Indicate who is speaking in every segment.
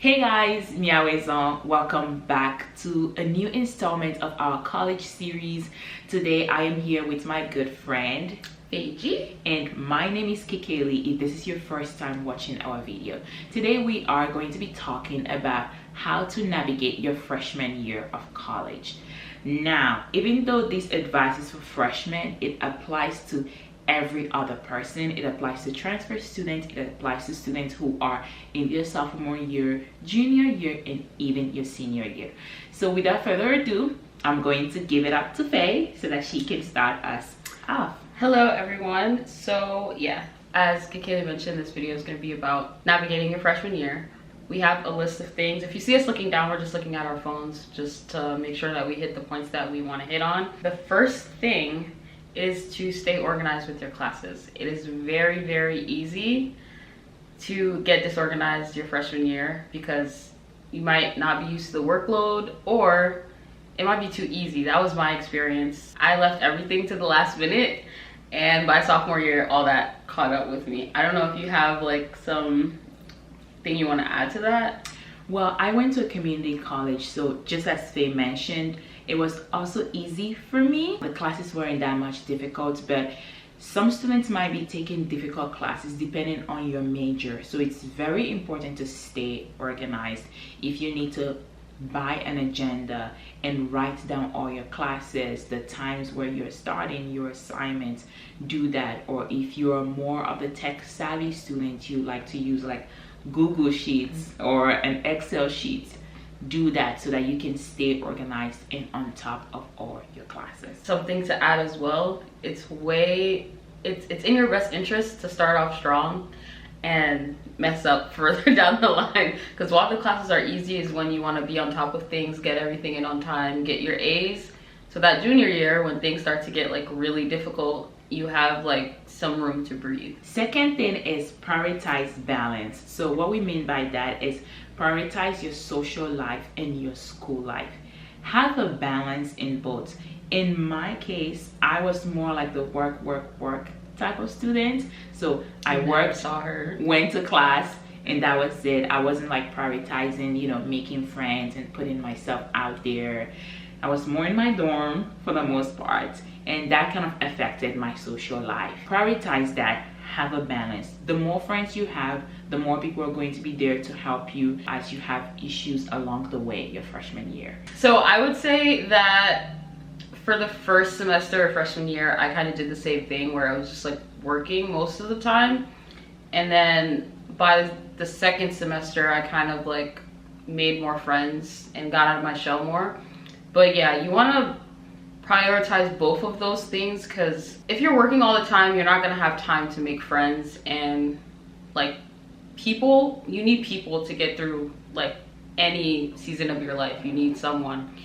Speaker 1: Hey guys, Miawezon. Welcome back to a new installment of our college series. Today I am here with my good friend
Speaker 2: Fiji,
Speaker 1: and my name is Kikeli. If this is your first time watching our video, today we are going to be talking about how to navigate your freshman year of college. Now, even though this advice is for freshmen, it applies to every other person. It applies to transfer students, it applies to students who are in their sophomore year, junior year, and even your senior year. So without further ado, I'm going to give it up to Faye so that she can start us off.
Speaker 2: hello everyone. So yeah, as Kikeli mentioned, this video is going to be about navigating your freshman year. We have a list of things. If you see us looking down, we're just looking at our phones just to make sure that we hit the points that we want to hit on. The first thing is to stay organized with your classes. It is very, very easy to get disorganized your freshman year because you might not be used to the workload, or it might be too easy. That was my experience. I left everything to the last minute, and by sophomore year, all that caught up with me. I don't know if you have like some thing you want to add to that.
Speaker 1: Well, I went to a community college, so just as Faye mentioned, it was also easy for me. The classes weren't that much difficult, but some students might be taking difficult classes depending on your major. So it's very important to stay organized. If you need to buy an agenda and write down all your classes, the times where you're starting your assignments, do that. Or if you're more of a tech savvy student, you like to use like Google Sheets or an Excel sheet, do that so that you can stay organized and on top of all your classes.
Speaker 2: Something to add as well, it's in your best interest to start off strong and mess up further down the line, because while the classes are easy is when you want to be on top of things, get everything in on time, get your A's, so that junior year when things start to get like really difficult, you have like some room to breathe.
Speaker 1: Second thing is prioritize balance. So what we mean by that is prioritize your social life and your school life. Have a balance in both. In my case, I was more like the work type of student. So I worked,
Speaker 2: saw her,
Speaker 1: went to class, and that was it. I wasn't like prioritizing, making friends and putting myself out there. I was more in my dorm for the most part, and that kind of affected my social life. Prioritize that. Have a balance. The more friends you have, the more people are going to be there to help you as you have issues along the way your freshman year.
Speaker 2: So I would say that for the first semester of freshman year, I kind of did the same thing where I was just like working most of the time, and then by the second semester I kind of like made more friends and got out of my shell more. But yeah, you want to prioritize both of those things, because if you're working all the time, you're not going to have time to make friends, and like you need people to get through like any season of your life. You need someone.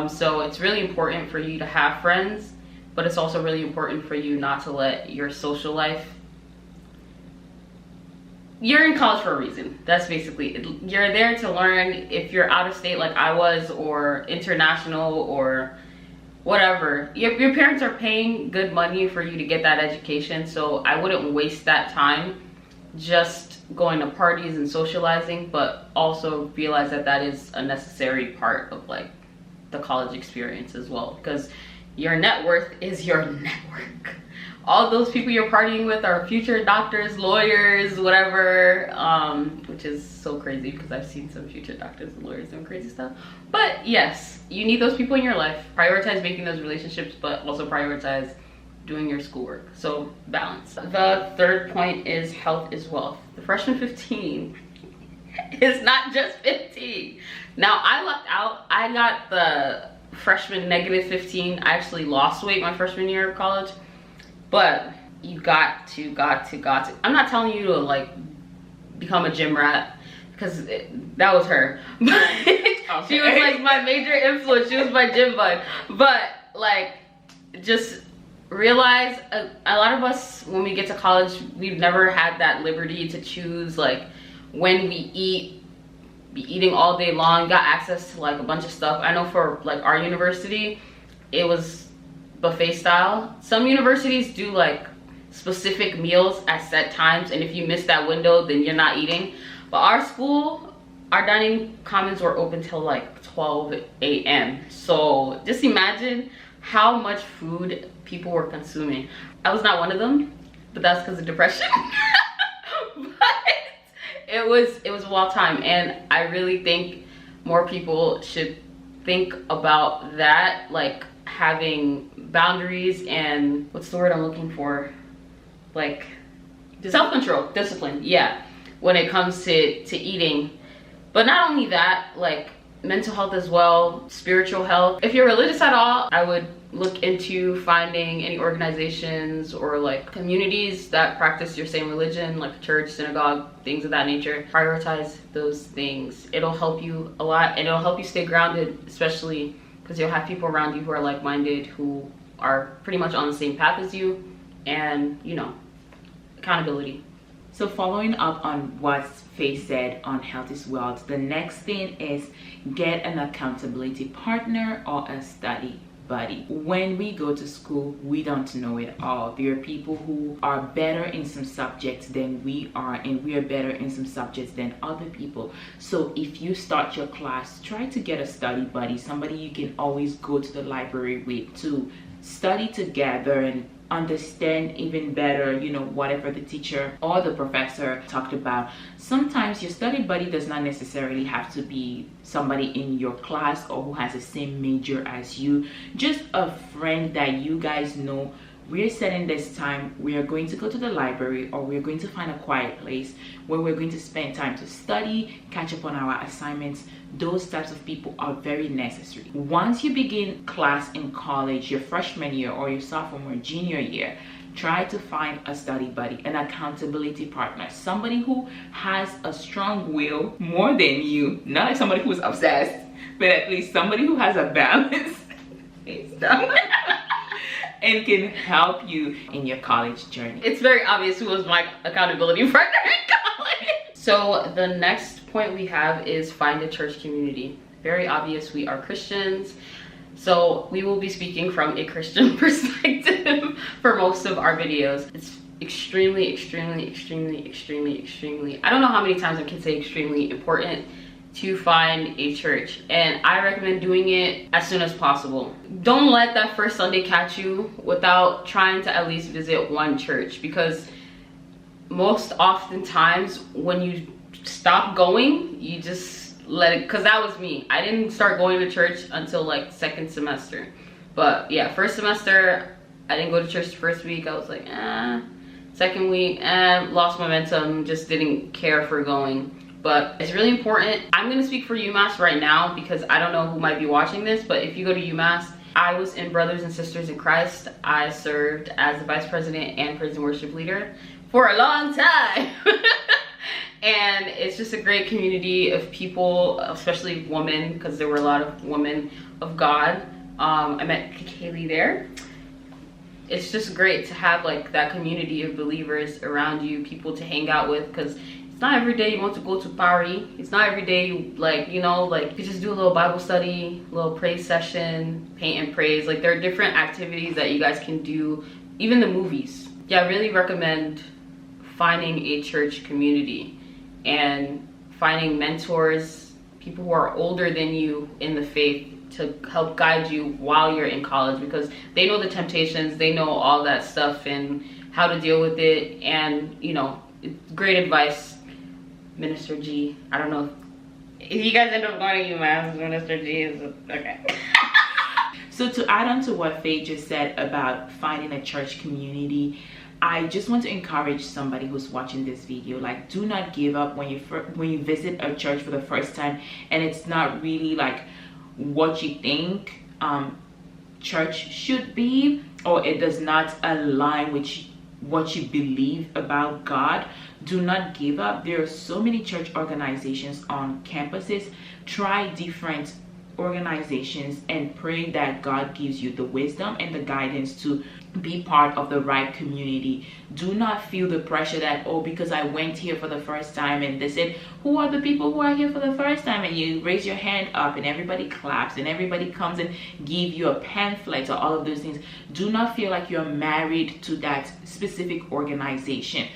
Speaker 2: So it's really important for you to have friends, but it's also really important for you not to let your social life, you're in college for a reason. That's basically it. You're there to learn. If you're out of state like I was, or international, or whatever, your parents are paying good money for you to get that education, so I wouldn't waste that time just going to parties and socializing, but also realize that that is a necessary part of like the college experience as well, because your net worth is your network. All those people you're partying with are future doctors, lawyers, whatever, which is so crazy because I've seen some future doctors and lawyers doing crazy stuff. But yes, you need those people in your life. Prioritize making those relationships, but also prioritize doing your schoolwork. So balance. The third point is health is wealth. The freshman 15 is not just 15. Now I lucked out. I got the freshman -15. I actually lost weight my freshman year of college. But you got to. I'm not telling you to like become a gym rat, because that was her. Okay. She was like my major influence. She was my gym bud. But like, just realize a lot of us, when we get to college, we've never had that liberty to choose like when we eat, be eating all day long, got access to like a bunch of stuff. I know for like our university, it was buffet style. Some universities do like specific meals at set times, and if you miss that window, then you're not eating. But our school, our dining commons were open till like 12 a.m. So just imagine how much food people were consuming. I was not one of them, but that's because of depression. But it was a wild time, and I really think more people should think about that, like having boundaries and what's the word I'm looking for? Like self-control, discipline, yeah, when it comes to eating. But not only that, like mental health as well, spiritual health. If you're religious at all, I would look into finding any organizations or like communities that practice your same religion, like church, synagogue, things of that nature. Prioritize those things. It'll help you a lot, and it'll help you stay grounded, especially because you'll have people around you who are like-minded, who are pretty much on the same path as you, and you know, accountability.
Speaker 1: So following up on what Faye said on health is wealth, the next thing is get an accountability partner or a study buddy. When we go to school, we don't know it all. There are people who are better in some subjects than we are, and we are better in some subjects than other people. So if you start your class, try to get a study buddy, somebody you can always go to the library with to study together and understand even better, you know, whatever the teacher or the professor talked about. Sometimes your study buddy does not necessarily have to be somebody in your class or who has the same major as you. Just a friend that you guys know, we're setting this time, we are going to go to the library, or we're going to find a quiet place where we're going to spend time to study, catch up on our assignments. Those types of people are very necessary. Once you begin class in college, your freshman year or your sophomore, junior year, try to find a study buddy, an accountability partner, somebody who has a strong will more than you, not like somebody who's obsessed, but at least somebody who has a balance and can help you in your college journey.
Speaker 2: It's very obvious who was my accountability partner in college. So the next point we have is find a church community. Very obvious, we are Christians. So we will be speaking from a Christian perspective for most of our videos. It's extremely, extremely, extremely, extremely, extremely, I don't know how many times I can say extremely important to find a church, and I recommend doing it as soon as possible. Don't let that first Sunday catch you without trying to at least visit one church, because most oftentimes when you stop going, you just let it, because that was me. I didn't start going to church until like second semester. But yeah, first semester I didn't go to church the first week. I was like, second week, lost momentum, just didn't care for going. But it's really important. I'm gonna speak for UMass right now because I don't know who might be watching this, but if you go to UMass, I was in Brothers and Sisters in Christ. I served as the vice president and praise and worship leader for a long time. And it's just a great community of people, especially women, because there were a lot of women of God. I met Kaylee there. It's just great to have like that community of believers around you, people to hang out with, because it's not every day you want to go to party. It's not every day you like, you know, like you just do a little Bible study, a little praise session, paint and praise. Like there are different activities that you guys can do, even the movies. Yeah, I really recommend finding a church community and finding mentors, people who are older than you in the faith, to help guide you while you're in college, because they know the temptations, they know all that stuff and how to deal with it. And you know, great advice. Minister G, I don't know if you guys end up going to UMass, Minister G is okay.
Speaker 1: So to add on to what Faye just said about finding a church community, I just want to encourage somebody who's watching this video, like, do not give up when you visit a church for the first time and it's not really like what you think church should be, or it does not align with what you believe about God. Do not give up. There are so many church organizations on campuses. Try different organizations and pray that God gives you the wisdom and the guidance to be part of the right community. Do not feel the pressure that, oh, because I went here for the first time and they said, who are the people who are here for the first time? And you raise your hand up and everybody claps and everybody comes and give you a pamphlet or all of those things. Do not feel like you're married to that specific organization.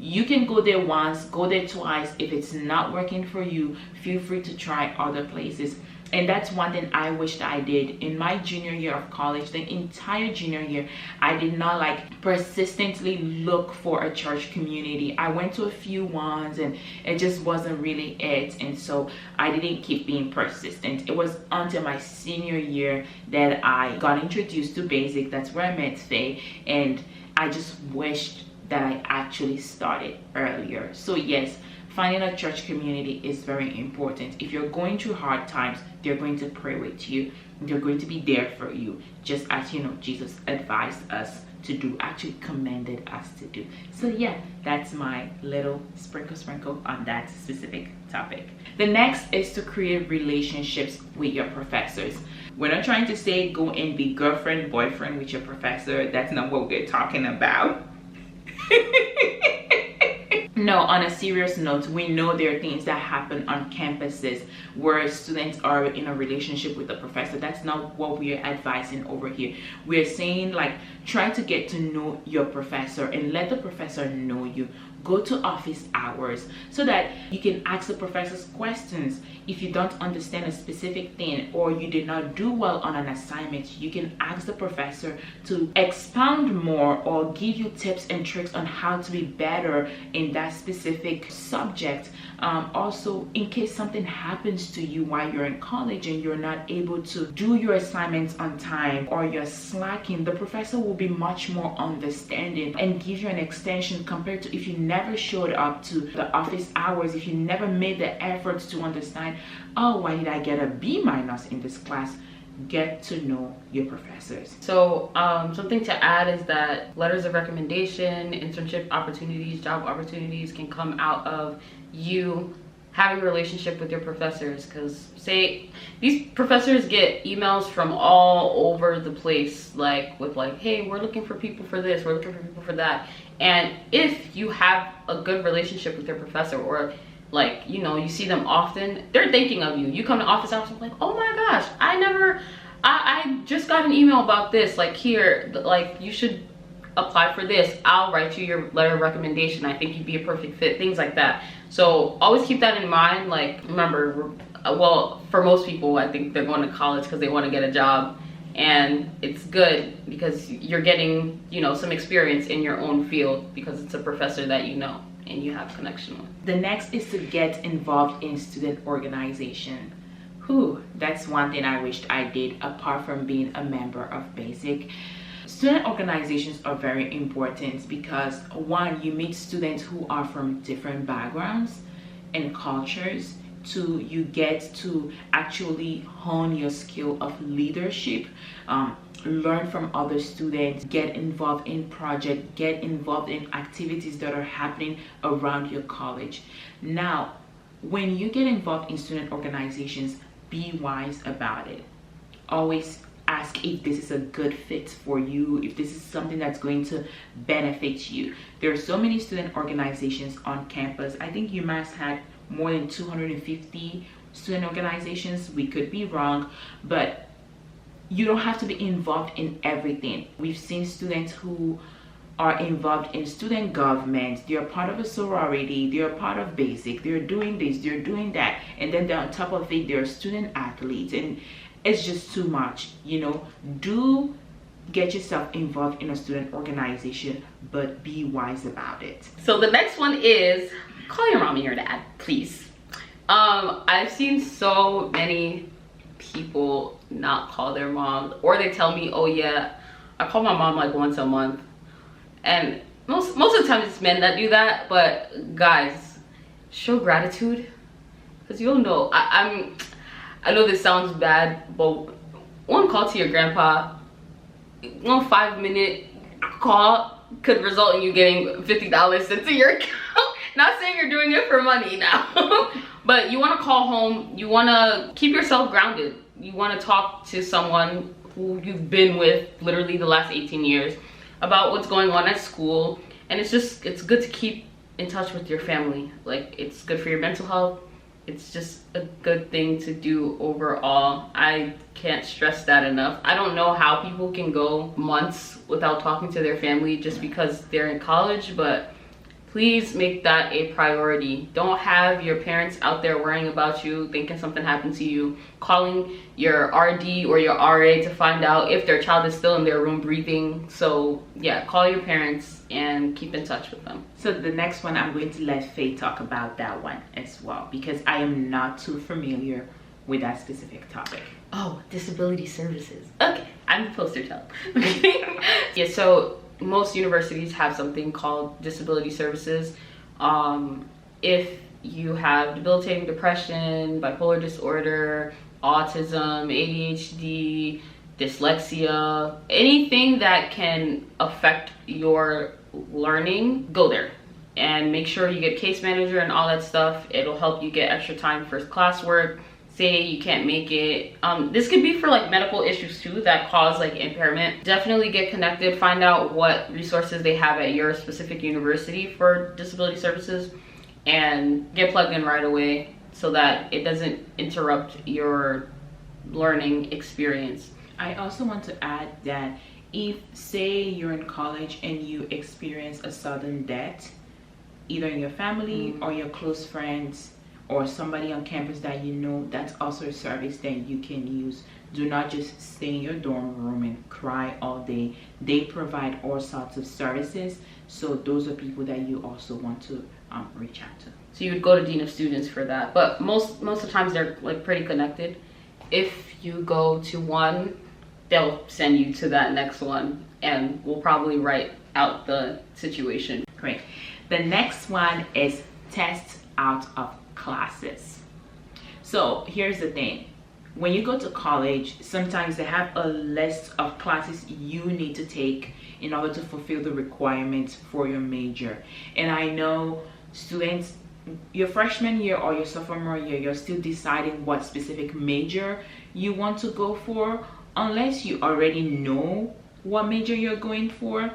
Speaker 1: You can go there once, go there twice. If it's not working for you, feel free to try other places. And that's one thing I wish that I did in my junior year of college. The entire junior year, I did not like persistently look for a church community. I went to a few ones and it just wasn't really it, and so I didn't keep being persistent. It was until my senior year that I got introduced to Basic. That's where I met Faye, and I just wished that I actually started earlier. So yes, finding a church community is very important. If you're going through hard times, they're going to pray with you. They're going to be there for you, just as Jesus advised us to do, actually commanded us to do. So yeah, that's my little sprinkle on that specific topic. The next is to create relationships with your professors. We're not trying to say go and be girlfriend, boyfriend with your professor. That's not what we're talking about. No, on a serious note, we know there are things that happen on campuses where students are in a relationship with the professor. That's not what we are advising over here. We're saying, like, try to get to know your professor and let the professor know you. Go to office hours so that you can ask the professors questions. If you don't understand a specific thing or you did not do well on an assignment, you can ask the professor to expound more or give you tips and tricks on how to be better in that specific subject. Also, in case something happens to you while you're in college and you're not able to do your assignments on time or you're slacking, the professor will be much more understanding and give you an extension compared to if you never showed up to the office hours, if you never made the efforts to understand, oh, why did I get a B- in this class? Get to know your professors.
Speaker 2: So something to add is that letters of recommendation, internship opportunities, job opportunities can come out of you having a relationship with your professors. Because say these professors get emails from all over the place, like with like, hey, we're looking for people for this, we're looking for people for that. And if you have a good relationship with your professor, or like, you see them often, they're thinking of you. You come to office hours and like, oh my gosh, I just got an email about this, like, here, like, you should apply for this. I'll write you your letter of recommendation. I think you'd be a perfect fit, things like that. So always keep that in mind. Like, remember, well, for most people, I think they're going to college because they want to get a job, and it's good because you're getting, some experience in your own field because it's a professor that you know and you have connection with.
Speaker 1: The next is to get involved in student organization. That's one thing I wished I did apart from being a member of Basic. Student organizations are very important because, one, you meet students who are from different backgrounds and cultures. Two, you get to actually hone your skill of leadership, learn from other students, get involved in projects, get involved in activities that are happening around your college. Now, when you get involved in student organizations, be wise about it. Always ask if this is a good fit for you, if this is something that's going to benefit you. There are so many student organizations on campus. I think UMass had more than 250 student organizations. We could be wrong, but you don't have to be involved in everything. We've seen students who are involved in student government. They're part of a sorority, they're part of Basic, they're doing this, they're doing that, and then on top of it, they're student athletes, and it's just too much. Do get yourself involved in a student organization, but be wise about it.
Speaker 2: So the next one is call your mom and your dad, please. I've seen so many people not call their mom, or they tell me, oh yeah, I call my mom like once a month. And most of the time it's men that do that, but guys, show gratitude, because you'll know. I know this sounds bad, but one call to your grandpa, 5-minute call could result in you getting $50 sent to your account. Not saying you're doing it for money now, but you want to call home. You want to keep yourself grounded. You want to talk to someone who you've been with literally the last 18 years about what's going on at school. And it's good to keep in touch with your family. Like, it's good for your mental health. It's just a good thing to do overall. I can't stress that enough. I don't know how people can go months without talking to their family just because they're in college, but Please make that a priority. Don't have your parents out there worrying about you, thinking something happened to you, calling your RD or your RA to find out if their child is still in their room breathing. So yeah, call your parents and keep in touch with them.
Speaker 1: So the next one, I'm going to let Faye talk about that one as well, because I am not too familiar with that specific topic.
Speaker 2: Oh, disability services. Okay, I'm the poster child. Okay. Yeah, so most universities have something called disability services. If you have debilitating depression, bipolar disorder, autism, ADHD, dyslexia, anything that can affect your learning, go there. And make sure you get case manager and all that stuff. It'll help you get extra time for classwork. Say you can't make it. This could be for like medical issues too that cause like impairment. Definitely get connected, find out what resources they have at your specific university for disability services, and get plugged in right away so that it doesn't interrupt your learning experience.
Speaker 1: I also want to add that if, say, you're in college and you experience a sudden death, either in your family or your close friends or somebody on campus that you know, that's also a service that you can use. Do not just stay in your dorm room and cry all day. They provide all sorts of services, so those are people that you also want to reach out to.
Speaker 2: So you would go to Dean of Students for that, but most of the times they're like pretty connected. If you go to one, they'll send you to that next one, and we'll probably write out the situation.
Speaker 1: Great. The next one is test out of classes. So here's the thing. When you go to college, sometimes they have a list of classes you need to take in order to fulfill the requirements for your major. And I know students, your freshman year or your sophomore year, you're still deciding what specific major you want to go for. Unless you already know what major you're going for,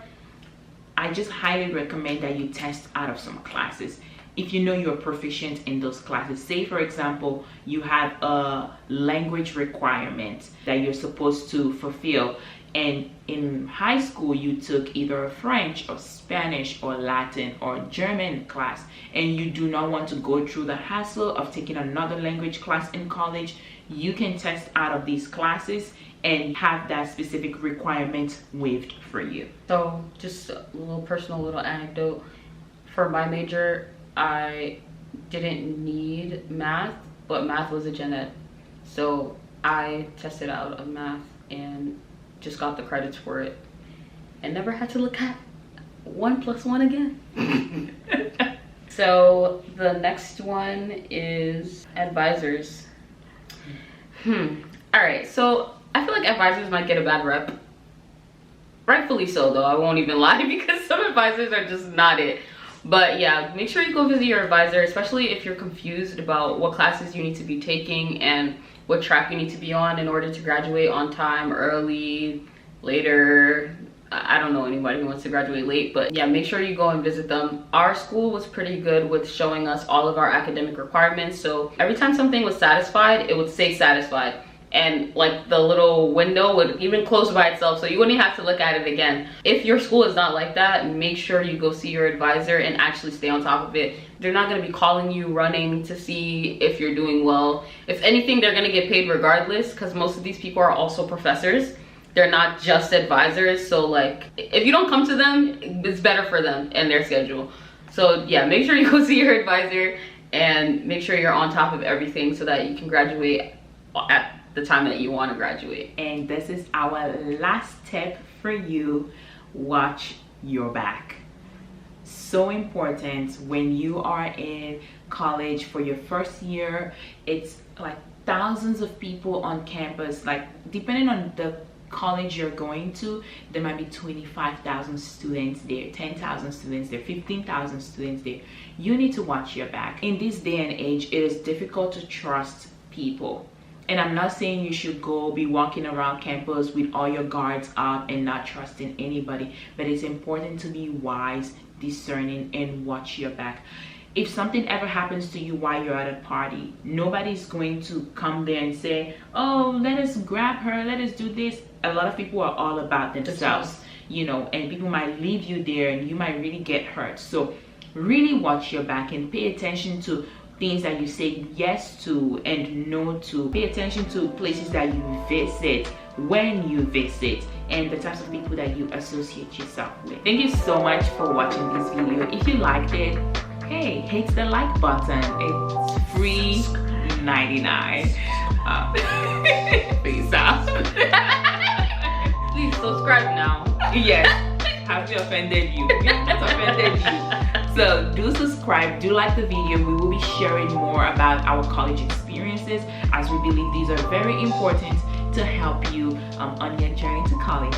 Speaker 1: I just highly recommend that you test out of some classes. If you know you're proficient in those classes, say for example, you have a language requirement that you're supposed to fulfill, and in high school you took either a French or Spanish or Latin or German class, and you do not want to go through the hassle of taking another language class in college, you can test out of these classes and have that specific requirement waived for you.
Speaker 2: So just a little anecdote. For my major, I didn't need math, but math was a gen ed. So I tested out of math and just got the credits for it and never had to look at 1 + 1 again. So the next one is advisors. All right, so I feel like advisors might get a bad rep. Rightfully so though, I won't even lie, because some advisors are just not it. But yeah, make sure you go visit your advisor, especially if you're confused about what classes you need to be taking and what track you need to be on in order to graduate on time, early, later. I don't know anybody who wants to graduate late, but yeah, make sure you go and visit them. Our school was pretty good with showing us all of our academic requirements. So every time something was satisfied, it would say satisfied. And like the little window would even close by itself, so you wouldn't have to look at it again. If your school is not like that, make sure you go see your advisor and actually stay on top of it. They're not going to be calling you running to see if you're doing well. If anything, they're going to get paid regardless, because most of these people are also professors. They're not just advisors, so like if you don't come to them, it's better for them and their schedule. So yeah, make sure you go see your advisor and make sure you're on top of everything so that you can graduate at the time that you want to graduate.
Speaker 1: And this is our last tip for you: watch your back. So important when you are in college for your first year. It's like thousands of people on campus. Like depending on the college you're going to, there might be 25,000 students there, 10,000 students there, 15,000 students there. You need to watch your back. In this day and age, it is difficult to trust people. And I'm not saying you should go be walking around campus with all your guards up and not trusting anybody, but it's important to be wise, discerning, and watch your back. If something ever happens to you while you're at a party, nobody's going to come there and say, oh, let us grab her, let us do this. A lot of people are all about themselves, you know, and people might leave you there and you might really get hurt. So really watch your back and pay attention to things that you say yes to and no to. Pay attention to places that you visit, when you visit, and the types of people that you associate yourself with. Thank you so much for watching this video. If you liked it, hey, hit the like button. It's free 99. Peace out.
Speaker 2: Please subscribe now.
Speaker 1: Yes. Have we offended you? We have not offended you. So do subscribe, do like the video. We will be sharing more about our college experiences, as we believe these are very important to help you on your journey to college.